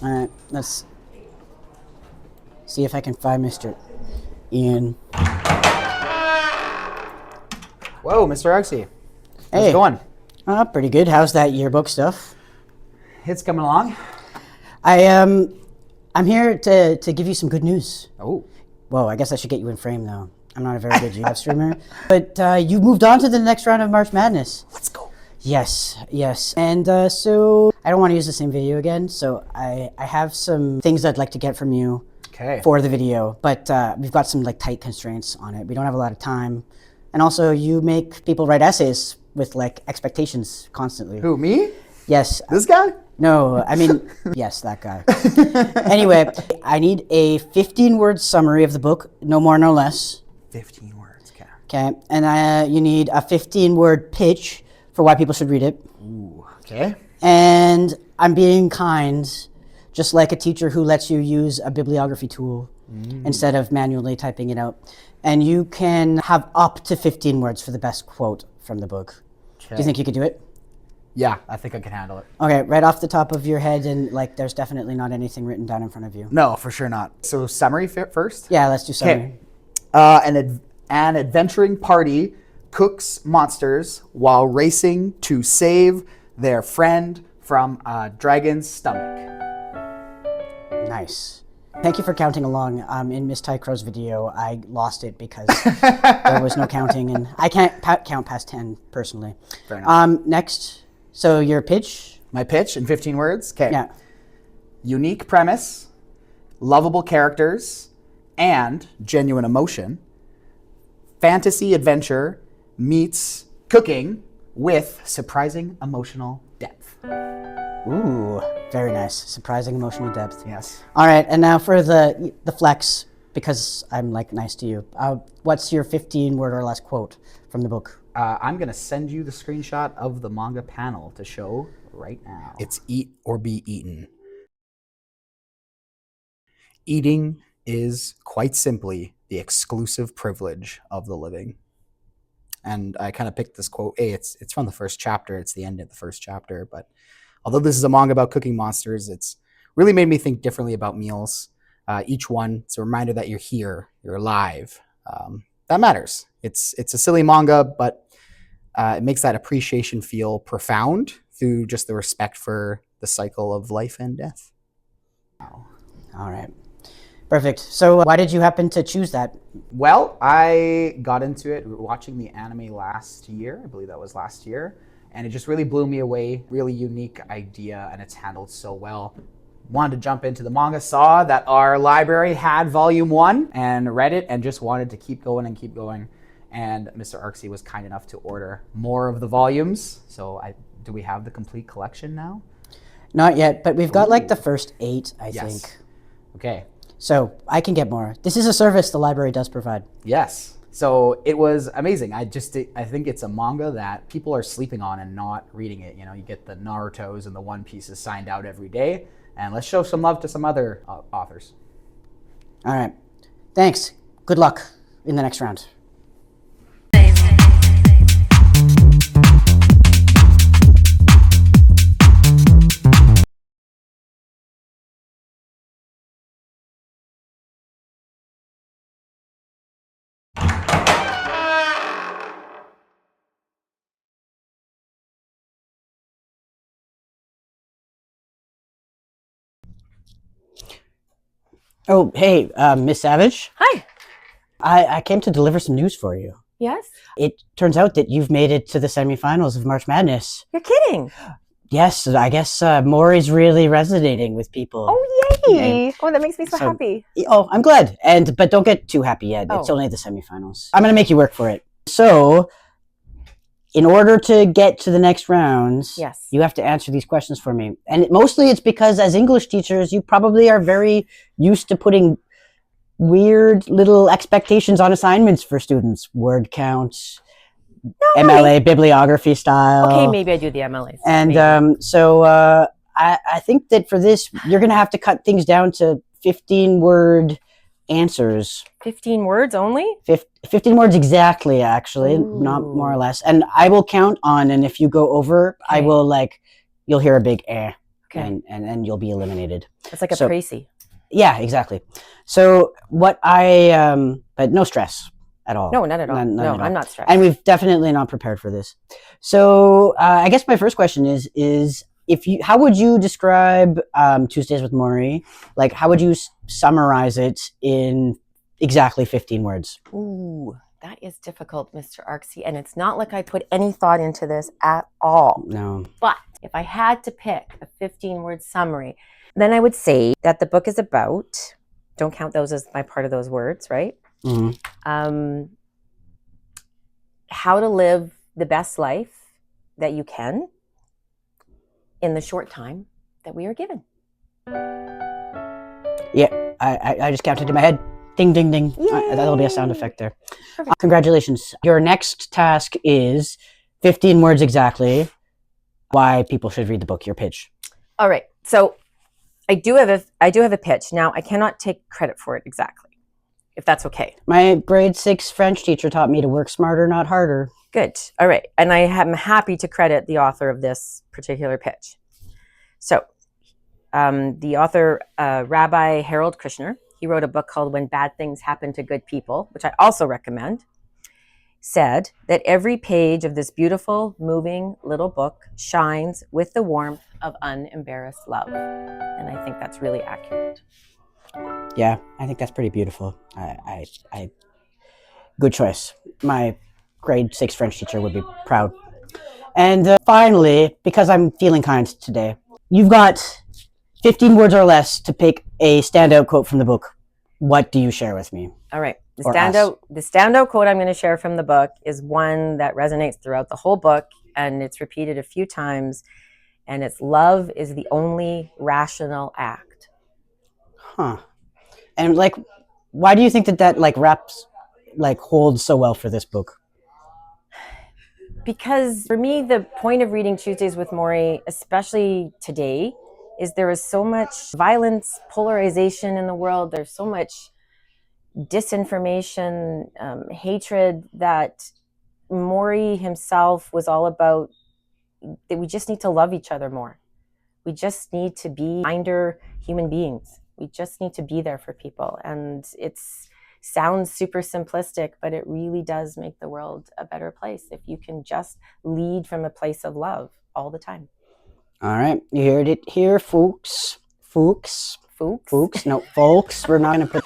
All right, let's see if I can find Mr. Ian. Whoa, Mr. Arksy. How's Hey. it going? Pretty good. How's that yearbook stuff? It's coming along. I'm here to give you some good news. Oh. Whoa, I guess I should get you in frame though. I'm not a very good live streamer, but you moved on to the next round of March Madness. Let's go. Yes. And so I don't want to use the same video again, so I have some things I'd like to get from you for the video, but we've got some like tight constraints on it. We don't have a lot of time. And also you make people write essays with like expectations constantly. Who, me? Yes. This guy? No, I mean, yes, that guy. Anyway, I need a 15-word summary of the book, no more, no less. 15 words, okay. Okay, and you need a 15-word pitch for why people should read it. Ooh, okay. And I'm being kind, just like a teacher who lets you use a bibliography tool instead of manually typing it out. And you can have up to 15 words for the best quote from the book. Okay. Do you think you could do it? Yeah, I think I can handle it. Okay, right off the top of your head, and like there's definitely not anything written down in front of you. No, for sure not. So summary first? Yeah, let's do summary. Okay. An adventuring party cooks monsters while racing to save their friend from a dragon's stomach. Nice. Thank you for counting along. In Miss Tycrow's video, I lost it because there was no counting, and I can't count past 10 personally. Fair enough. Next, so your pitch? My pitch in 15 words? Okay. Yeah. Unique premise, lovable characters, and genuine emotion. Fantasy adventure meets cooking with surprising emotional depth. Ooh, very nice. Surprising emotional depth. Yes. All right, and now for the flex, because I'm like nice to you. What's your 15-word or less quote from the book? I'm going to send you the screenshot of the manga panel to show right now. It's eat or be eaten. Eating is quite simply the exclusive privilege of the living. And I kind of picked this quote. Hey, it's from the first chapter. It's the end of the first chapter. But although this is a manga about cooking monsters, it's really made me think differently about meals. Each one, it's a reminder that you're here, you're alive. That matters. It's a silly manga, but it makes that appreciation feel profound through just the respect for the cycle of life and death. Wow. All right. Perfect. So why did you happen to choose that? Well, I got into it watching the anime last year. I believe that was last year. And it just really blew me away. Really unique idea, and it's handled so well. Wanted to jump into the manga, saw that our library had volume 1 and read it and just wanted to keep going and keep going. And Mr. Arksy was kind enough to order more of the volumes. So do we have the complete collection now? Not yet, but we've got like the first 8, I think. Okay. So I can get more. This is a service the library does provide. Yes. So it was amazing. I think it's a manga that people are sleeping on and not reading it. You know, you get the Narutos and the One Pieces signed out every day. And let's show some love to some other authors. All right. Thanks. Good luck in the next round. Oh, hey, Miss Savage. Hi. I came to deliver some news for you. Yes? It turns out that you've made it to the semifinals of March Madness. You're kidding. Yes, I guess Morrie's really resonating with people. Oh, yay. Yeah. Oh, that makes me so happy. Oh, I'm glad. But don't get too happy yet. It's only the semifinals. I'm going to make you work for it. So, in order to get to the next round, yes, you have to answer these questions for me. And mostly it's because as English teachers, you probably are very used to putting weird little expectations on assignments for students. Word counts, MLA, bibliography style. Okay, maybe I do the MLAs. And so I think that for this, you're going to have to cut things down to 15-word answers. 15 words only? 15 words exactly, actually. Ooh. Not more or less. And I will count on, and if you go over, I will you'll hear a big eh. Okay. and then you'll be eliminated. It's like a So- précis. Yeah, exactly. So what but no stress at all. No, not at all. None No, at all. I'm not stressed. And we've definitely not prepared for this. So I guess my first question is how would you describe Tuesdays with Morrie? Like, how would you summarize it in exactly 15 words? Ooh, that is difficult, Mr. Arksy. And it's not like I put any thought into this at all. No. But if I had to pick a 15-word summary, then I would say that the book is about, don't count those as my part of those words, right? Mm-hmm. How to live the best life that you can in the short time that we are given. Yeah, I just counted in my head. Ding, ding, ding. That'll be a sound effect there. Congratulations. Your next task is 15 words exactly. Why people should read the book, your pitch. All right. So I do have a pitch. Now, I cannot take credit for it exactly, if that's okay. My grade 6 French teacher taught me to work smarter, not harder. Good. All right. And I am happy to credit the author of this particular pitch. So the author, Rabbi Harold Kushner, he wrote a book called When Bad Things Happen to Good People, which I also recommend, said that every page of this beautiful, moving little book shines with the warmth of unembarrassed love. And I think that's really accurate. Yeah, I think that's pretty beautiful. I good choice. My grade 6 French teacher would be proud. And finally, because I'm feeling kind today, you've got 15 words or less to pick a standout quote from the book. What do you share with me? All right. The Or us. standout quote I'm going to share from the book is one that resonates throughout the whole book, and it's repeated a few times, and it's love is the only rational act. Huh. And like, why do you think that holds so well for this book? Because for me, the point of reading Tuesdays with Morrie, especially today, is there is so much violence, polarization in the world. There's so much disinformation, hatred, that Morrie himself was all about that we just need to love each other more. We just need to be kinder human beings. We just need to be there for people. And it sounds super simplistic, but it really does make the world a better place if you can just lead from a place of love all the time. All right, you heard it here, folks. Folks. Folks. Folks. No, folks. We're not going to put...